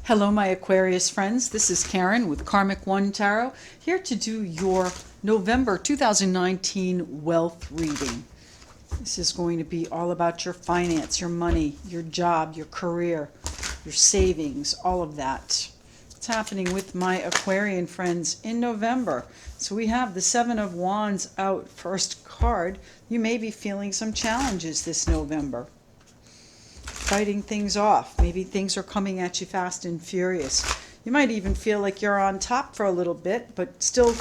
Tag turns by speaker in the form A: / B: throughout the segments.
A: Hello, my Aquarius friends. This is Karen with Karmic One Tarot, here to do your November 2019 wealth reading. This is going to be all about your finance, your money, your job, your career, your savings, all of that. What's happening with my Aquarian friends in November? So we have the Seven of Wands out, first card. You may be feeling some challenges this November. Fighting things off. Maybe things are coming at you fast and furious. You might even feel like you're on top for a little bit, but still,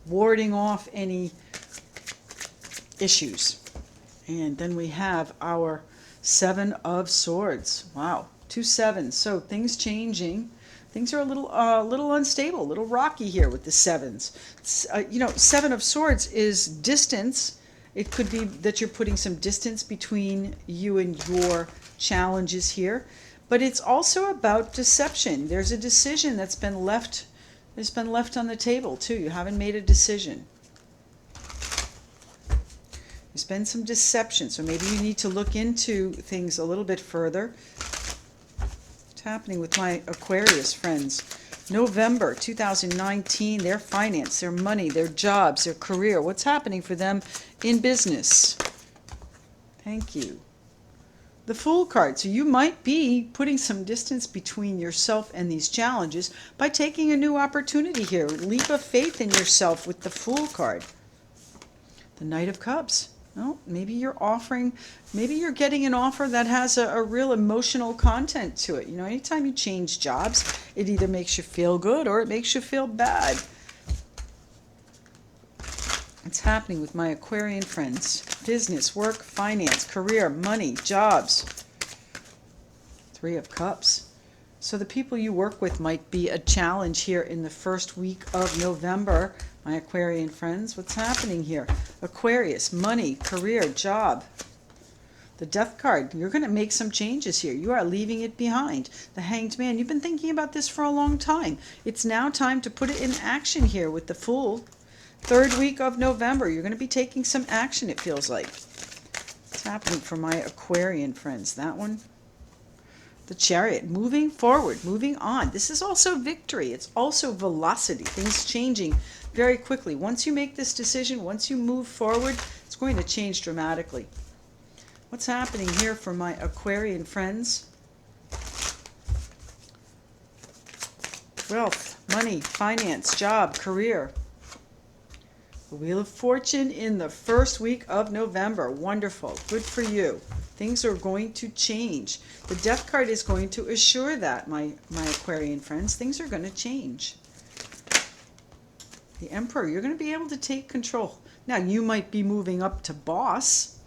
A: warding off any issues. And then we have our Seven of Swords. Wow, 2 sevens. So things changing. Things are a little unstable, a little rocky here with the sevens. Seven of Swords is distance. It could be that you're putting some distance between you and your challenges here, but it's also about deception. There's a decision that's been left on the table too. You haven't made a decision. There's been some deception, so maybe you need to look into things a little bit further. What's happening with my Aquarius friends? November 2019, their finance, their money, their jobs, their career. What's happening for them in business? Thank you. The Fool card. So you might be putting some distance between yourself and these challenges by taking a new opportunity here. Leap of faith in yourself with the Fool card. The Knight of Cups. Well, maybe you're getting an offer that has a real emotional content to it. Anytime you change jobs, it either makes you feel good or it makes you feel bad. What's happening with my Aquarian friends? Business, work, finance, career, money, jobs. 3 of Cups. So the people you work with might be a challenge here in the first week of November. My Aquarian friends, what's happening here? Aquarius, money, career, job. The Death card, you're going to make some changes here. You are leaving it behind. The Hanged Man, you've been thinking about this for a long time. It's now time to put it in action here with the Fool. Third week of November, you're going to be taking some action, it feels like. What's happening for my Aquarian friends? That one. The Chariot, moving forward, moving on. This is also victory. It's also velocity. Things changing very quickly. Once you make this decision, once you move forward, it's going to change dramatically. What's happening here for my Aquarian friends? Wealth, money, finance, job, career. The Wheel of Fortune in the first week of November. Wonderful. Good for you. Things are going to change. The Death card is going to assure that, my Aquarian friends. Things are going to change. The Emperor, you're going to be able to take control. Now, you might be moving up to boss,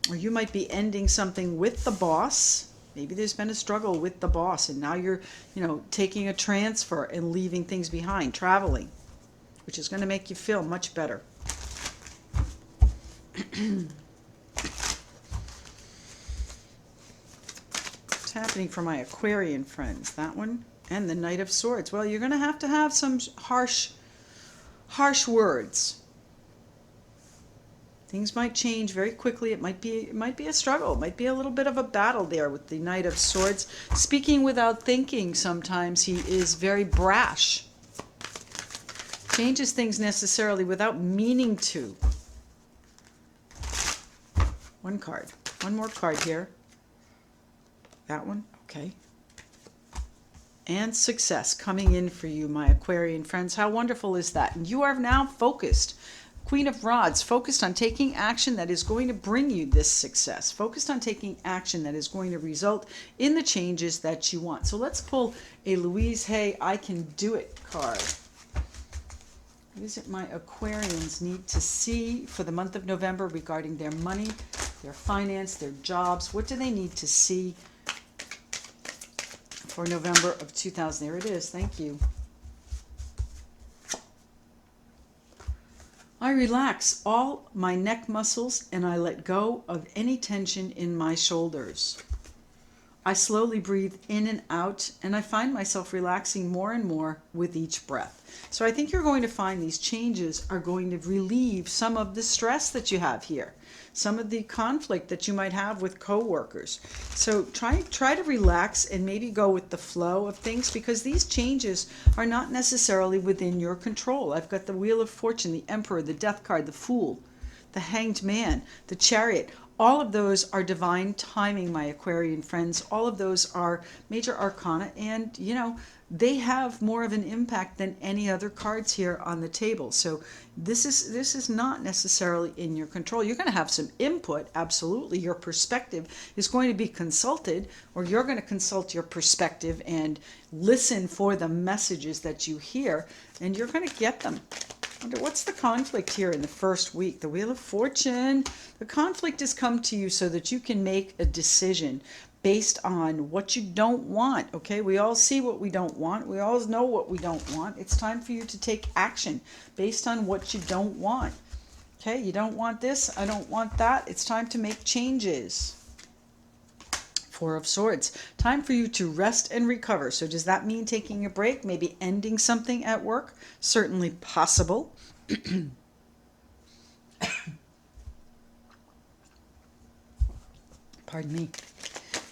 A: or you might be ending something with the boss. Maybe there's been a struggle with the boss, and now you're, taking a transfer and leaving things behind, traveling, which is going to make you feel much better. What's happening for my Aquarian friends? That one. And the Knight of Swords. Well, you're going to have some harsh words. Things might change very quickly. It might be a struggle. It might be a little bit of a battle there with the Knight of Swords. Speaking without thinking, sometimes he is very brash. Changes things necessarily without meaning to. One card. One more card here. That one. Okay. And success coming in for you, my Aquarian friends. How wonderful is that? And you are now focused. Queen of Rods, focused on taking action that is going to bring you this success. Focused on taking action that is going to result in the changes that you want. So let's pull a Louise Hay I Can Do It card. What is it my Aquarians need to see for the month of November regarding their money, their finance, their jobs? What do they need to see for November of 2000? There it is. Thank you. I relax all my neck muscles and I let go of any tension in my shoulders. I slowly breathe in and out, and I find myself relaxing more and more with each breath. So I think you're going to find these changes are going to relieve some of the stress that you have here, some of the conflict that you might have with coworkers. So try to relax and maybe go with the flow of things, because these changes are not necessarily within your control. I've got the Wheel of Fortune, the Emperor, the Death card, the Fool, the Hanged Man, the Chariot. All of those are divine timing, my Aquarian friends. All of those are major arcana, and they have more of an impact than any other cards here on the table. So this is not necessarily in your control. You're going to have some input, absolutely. Your perspective is going to be consulted, or you're going to consult your perspective and listen for the messages that you hear, and you're going to get them. What's the conflict here in the first week? The Wheel of Fortune. The conflict has come to you so that you can make a decision based on what you don't want. Okay, we all see what we don't want. We all know what we don't want. It's time for you to take action based on what you don't want. Okay, you don't want this. I don't want that. It's time to make changes. Four of Swords. Time for you to rest and recover. So does that mean taking a break? Maybe ending something at work? Certainly possible. Pardon me.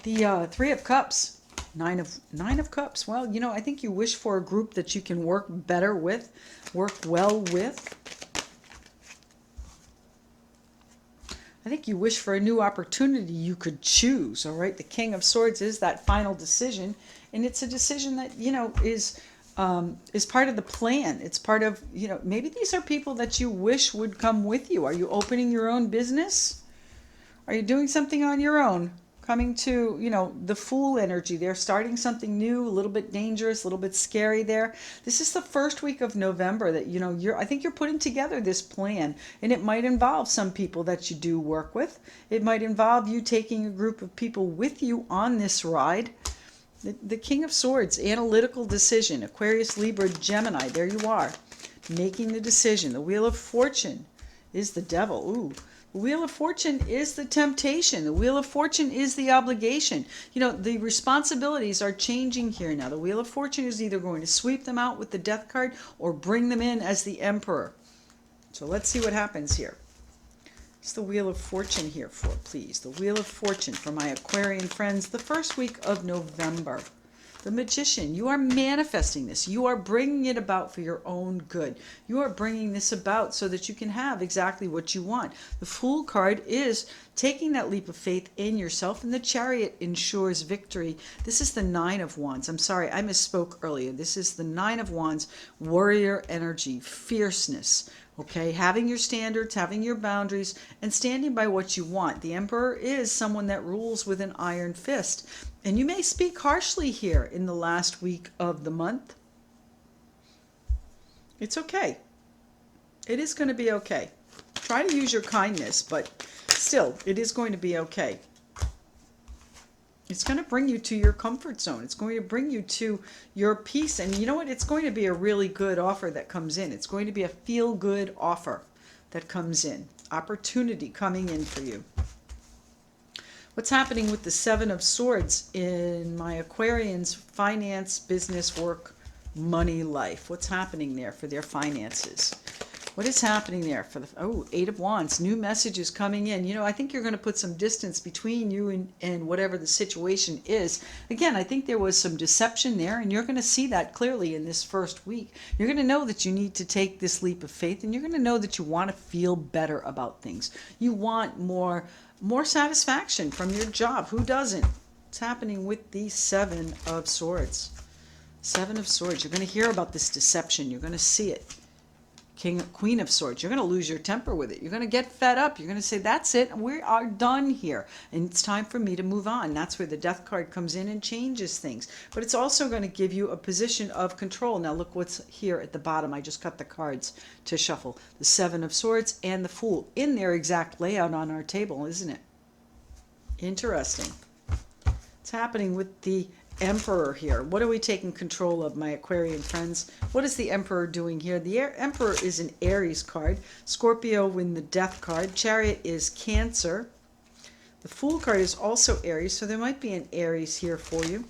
A: The Three of Cups. Nine of Cups. Well, I think you wish for a group that you can work better with, work well with. I think you wish for a new opportunity you could choose, all right? The King of Swords is that final decision, and it's a decision that, is part of the plan. It's part of, maybe these are people that you wish would come with you. Are you opening your own business? Are you doing something on your own? Coming to, the Fool energy. They're starting something new, a little bit dangerous, a little bit scary there. This is the first week of November that, I think you're putting together this plan, and it might involve some people that you do work with. It might involve you taking a group of people with you on this ride. The King of Swords, analytical decision. Aquarius, Libra, Gemini, there you are, making the decision. The Wheel of Fortune is the Devil. Ooh. The Wheel of Fortune is the temptation. The Wheel of Fortune is the obligation. The responsibilities are changing here now. The Wheel of Fortune is either going to sweep them out with the Death card or bring them in as the Emperor. So let's see what happens here. What's the Wheel of Fortune here for, please? The Wheel of Fortune for my Aquarian friends, the first week of November. The Magician, you are manifesting this. You are bringing it about for your own good. You are bringing this about so that you can have exactly what you want. The Fool card is taking that leap of faith in yourself, and the Chariot ensures victory. This is the Nine of Wands. I'm sorry, I misspoke earlier. This is the Nine of Wands, warrior energy, fierceness. Okay, having your standards, having your boundaries, and standing by what you want. The Emperor is someone that rules with an iron fist. And you may speak harshly here in the last week of the month. It's okay. It is going to be okay. Try to use your kindness, but still, it is going to be okay. It's going to bring you to your comfort zone. It's going to bring you to your peace. And you know what? It's going to be a really good offer that comes in. It's going to be a feel-good offer that comes in. Opportunity coming in for you. What's happening with the Seven of Swords in my Aquarians' finance, business, work, money, life? What's happening there for their finances? What is happening there for the Eight of Wands? New messages coming in. I think you're going to put some distance between you and whatever the situation is. Again, I think there was some deception there, and you're going to see that clearly in this first week. You're going to know that you need to take this leap of faith, and you're going to know that you want to feel better about things. You want more satisfaction from your job. Who doesn't? It's happening with the Seven of Swords. Seven of Swords. You're going to hear about this deception. You're going to see it. Queen of Swords. You're going to lose your temper with it. You're going to get fed up. You're going to say, that's it. We are done here. And it's time for me to move on. That's where the Death card comes in and changes things. But it's also going to give you a position of control. Now look what's here at the bottom. I just cut the cards to shuffle. The Seven of Swords and the Fool in their exact layout on our table, isn't it? Interesting. It's happening with the Emperor here. What are we taking control of, my Aquarian friends? What is the Emperor doing here? The Emperor is an Aries card. Scorpio in the Death card. Chariot is Cancer. The Fool card is also Aries, so there might be an Aries here for you.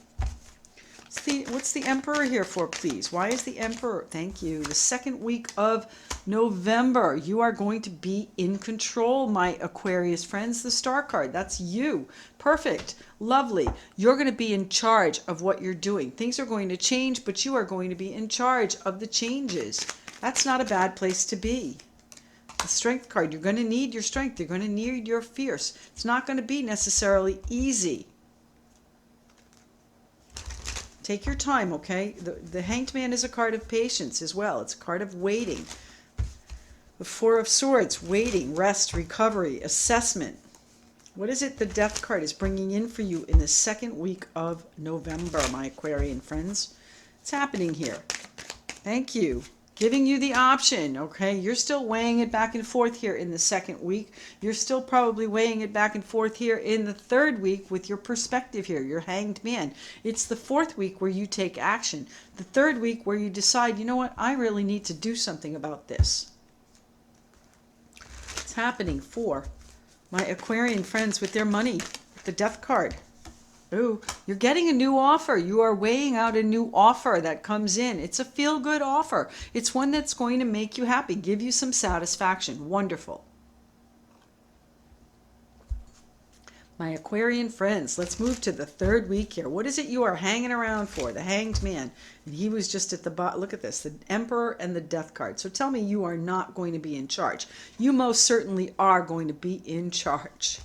A: What's the Emperor here for, please? Why is the Emperor? Thank you. The second week of November. You are going to be in control, my Aquarius friends. The Star card, that's you. Perfect. Lovely. You're going to be in charge of what you're doing. Things are going to change, but you are going to be in charge of the changes. That's not a bad place to be. The Strength card, you're going to need your strength. You're going to need your fierce. It's not going to be necessarily easy. Take your time, okay? The Hanged Man is a card of patience as well. It's a card of waiting. The Four of Swords, waiting, rest, recovery, assessment. What is it the Death card is bringing in for you in the second week of November, my Aquarian friends? What's happening here? Thank you. Giving you the option, okay? You're still weighing it back and forth here in the second week. You're still probably weighing it back and forth here in the third week with your perspective here, your Hanged Man. It's the fourth week where you take action. The third week where you decide, you know what, I really need to do something about this. It's happening for my Aquarian friends with their money, the Death card. Ooh, you're getting a new offer. You are weighing out a new offer that comes in. It's a feel-good offer. It's one that's going to make you happy, give you some satisfaction. Wonderful. My Aquarian friends, let's move to the third week here. What is it you are hanging around for? The Hanged Man. And he was just at the bottom. Look at this, the Emperor and the Death card. So tell me you are not going to be in charge. You most certainly are going to be in charge.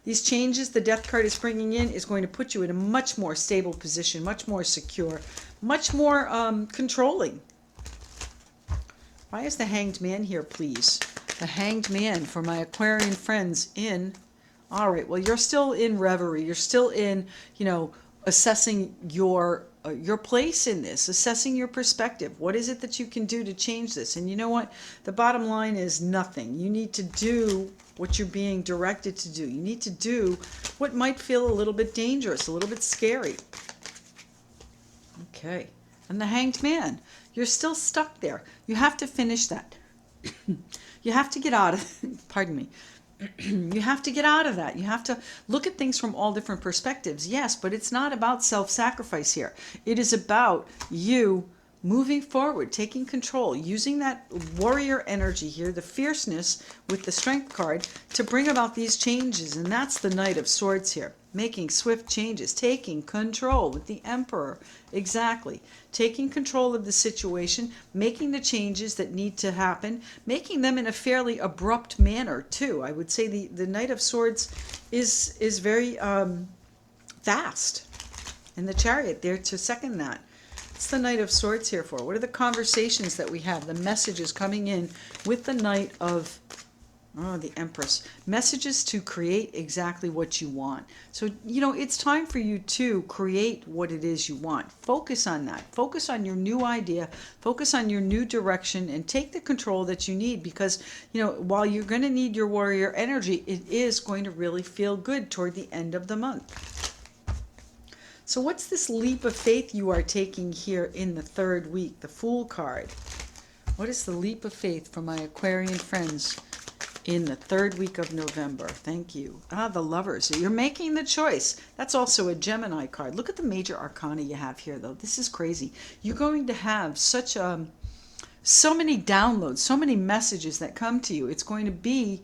A: These changes the Death card is bringing in is going to put you in a much more stable position, much more secure, much more controlling. Why is the Hanged Man here, please? The Hanged Man for my Aquarian friends in... All right, well, you're still in reverie. You're still in, you know, assessing your place in this, assessing your perspective. What is it that you can do to change this? And you know what? The bottom line is nothing. You need to do what you're being directed to do. You need to do what might feel a little bit dangerous, a little bit scary. Okay. And the Hanged Man, you're still stuck there. You have to finish that. You have to get out of, pardon me. You have to get out of that. You have to look at things from all different perspectives. Yes, but it's not about self-sacrifice here. It is about you moving forward, taking control, using that warrior energy here, the fierceness with the Strength card to bring about these changes. And that's the Knight of Swords here, making swift changes, taking control with the Emperor. Exactly. Taking control of the situation, making the changes that need to happen, making them in a fairly abrupt manner too. I would say the Knight of Swords is very fast. And the Chariot there to second that. What's the Knight of Swords here for? What are the conversations that we have? The messages coming in with the Knight of... Oh, the Empress. Messages to create exactly what you want. So, you know, it's time for you to create what it is you want. Focus on that. Focus on your new idea. Focus on your new direction and take the control that you need because, you know, while you're going to need your warrior energy, it is going to really feel good toward the end of the month. So what's this leap of faith you are taking here in the third week? The Fool card. What is the leap of faith for my Aquarian friends in the third week of November? Thank you. Ah, the Lovers. You're making the choice. That's also a Gemini card. Look at the major arcana you have here, though. This is crazy. You're going to have such so many downloads, so many messages that come to you. It's going to be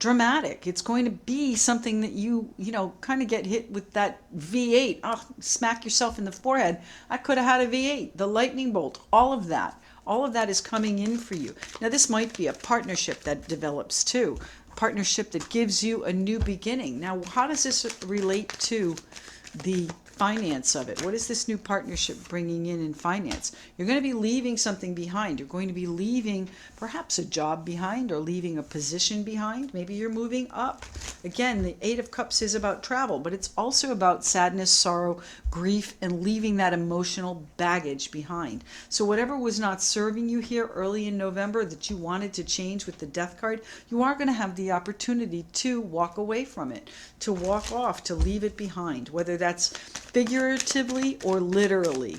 A: dramatic. It's going to be something that you know, kind of get hit with that V8. Oh, smack yourself in the forehead. I could have had a V8. The lightning bolt. All of that. All of that is coming in for you. Now, this might be a partnership that develops too. A partnership that gives you a new beginning. Now, how does this relate to the finance of it? What is this new partnership bringing in finance? You're going to be leaving something behind. You're going to be leaving perhaps a job behind or leaving a position behind. Maybe you're moving up. Again, the Eight of Cups is about travel, but it's also about sadness, sorrow, grief, and leaving that emotional baggage behind. So whatever was not serving you here early in November that you wanted to change with the Death card, you are going to have the opportunity to walk away from it, to walk off, to leave it behind, whether that's figuratively or literally.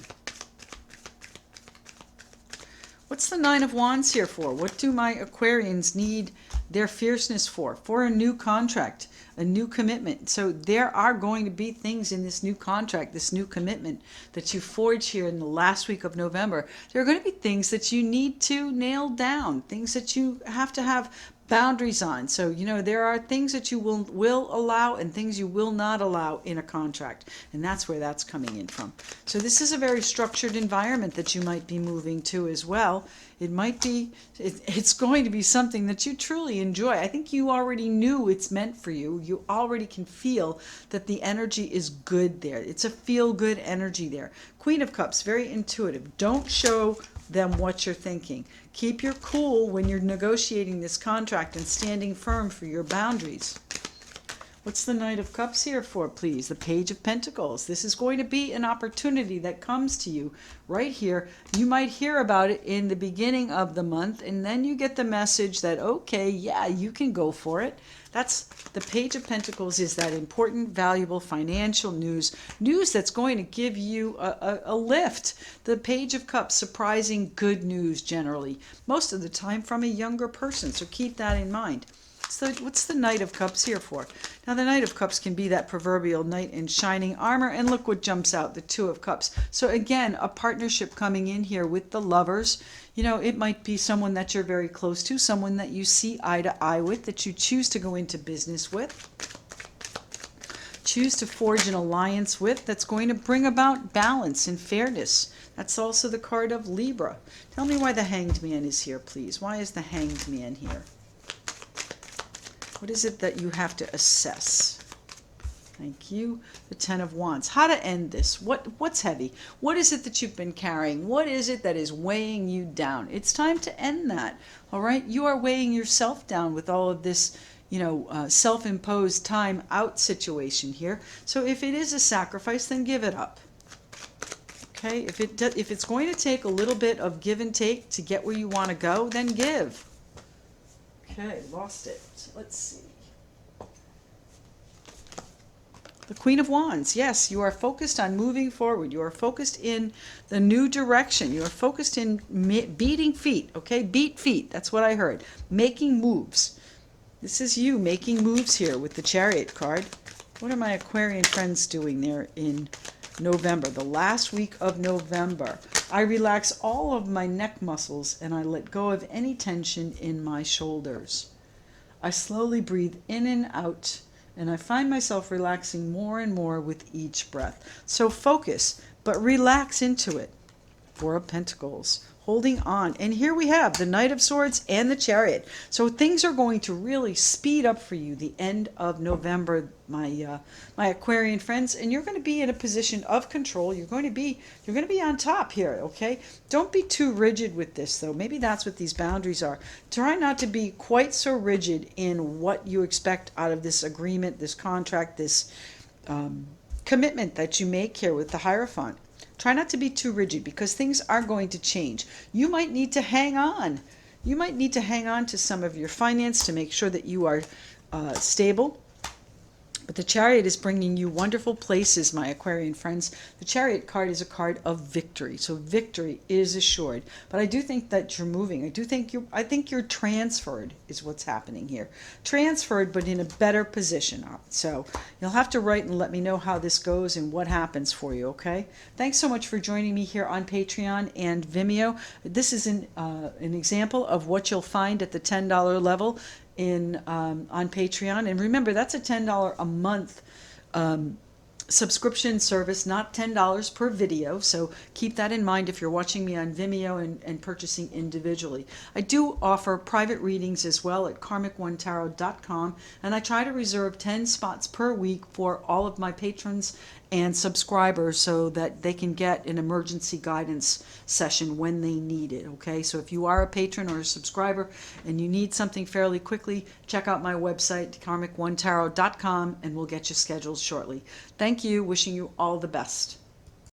A: What's the Nine of Wands here for? What do my Aquarians need their fierceness for a new contract, a new commitment. So there are going to be things in this new contract, this new commitment that you forge here in the last week of November. There are going to be things that you need to nail down, things that you have to have boundaries on. So, there are things that you will allow and things you will not allow in a contract. And that's where that's coming in from. So this is a very structured environment that you might be moving to as well. It might be, it's going to be something that you truly enjoy. I think you already knew it's meant for you. You already can feel that the energy is good there. It's a feel-good energy there. Queen of Cups, very intuitive. Don't show them what you're thinking. Keep your cool when you're negotiating this contract and standing firm for your boundaries. What's the Knight of Cups here for, please? The Page of Pentacles. This is going to be an opportunity that comes to you right here. You might hear about it in the beginning of the month, and then you get the message that, okay, yeah, you can go for it. That's the Page of Pentacles, is that important, valuable financial news that's going to give you a lift. The Page of Cups, surprising good news generally, most of the time from a younger person, so keep that in mind. So what's the Knight of Cups here for? Now the Knight of Cups can be that proverbial knight in shining armor, and look what jumps out, the Two of Cups. So again, a partnership coming in here with the lovers. It might be someone that you're very close to, someone that you see eye to eye with, that you choose to go into business with, choose to forge an alliance with, that's going to bring about balance and fairness. That's also the card of Libra. Tell me why the Hanged Man is here, please. Why is the Hanged Man here? What is it that you have to assess? Thank you. The Ten of Wands. How to end this? What's heavy? What is it that you've been carrying? What is it that is weighing you down? It's time to end that. All right? You are weighing yourself down with all of this, self-imposed time out situation here. So if it is a sacrifice, then give it up. Okay? If it's going to take a little bit of give and take to get where you want to go, then give. Okay, lost it. Let's see. The Queen of Wands. Yes, you are focused on moving forward. You are focused in the new direction. You are focused in beating feet. Okay, beat feet. That's what I heard. Making moves. This is you making moves here with the Chariot card. What are my Aquarian friends doing there in November, the last week of November? I relax all of my neck muscles and I let go of any tension in my shoulders. I slowly breathe in and out, and I find myself relaxing more and more with each breath. So focus, but relax into it. Four of Pentacles, holding on. And here we have the Knight of Swords and the Chariot. So things are going to really speed up for you the end of November, my Aquarian friends, and you're going to be in a position of control. You're going to be on top here, okay? Don't be too rigid with this, though. Maybe that's what these boundaries are. Try not to be quite so rigid in what you expect out of this agreement, this contract, this commitment that you make here with the Hierophant. Try not to be too rigid, because things are going to change. You might need to hang on. You might need to hang on to some of your finance to make sure that you are stable. But the Chariot is bringing you wonderful places, my Aquarian friends. The Chariot card is a card of victory. So victory is assured. But I do think that you're moving. I think you're transferred is what's happening here. Transferred, but in a better position. So you'll have to write and let me know how this goes and what happens for you, okay? Thanks so much for joining me here on Patreon and Vimeo. This is an example of what you'll find at the $10 level on Patreon. And remember, that's a $10 a month subscription service, not $10 per video. So keep that in mind if you're watching me on Vimeo and purchasing individually. I do offer private readings as well at karmic1tarot.com, and I try to reserve 10 spots per week for all of my patrons and subscribers so that they can get an emergency guidance session when they need it, okay? So if you are a patron or a subscriber and you need something fairly quickly, check out my website, karmic1tarot.com, and we'll get you scheduled shortly. Thank you. Wishing you all the best.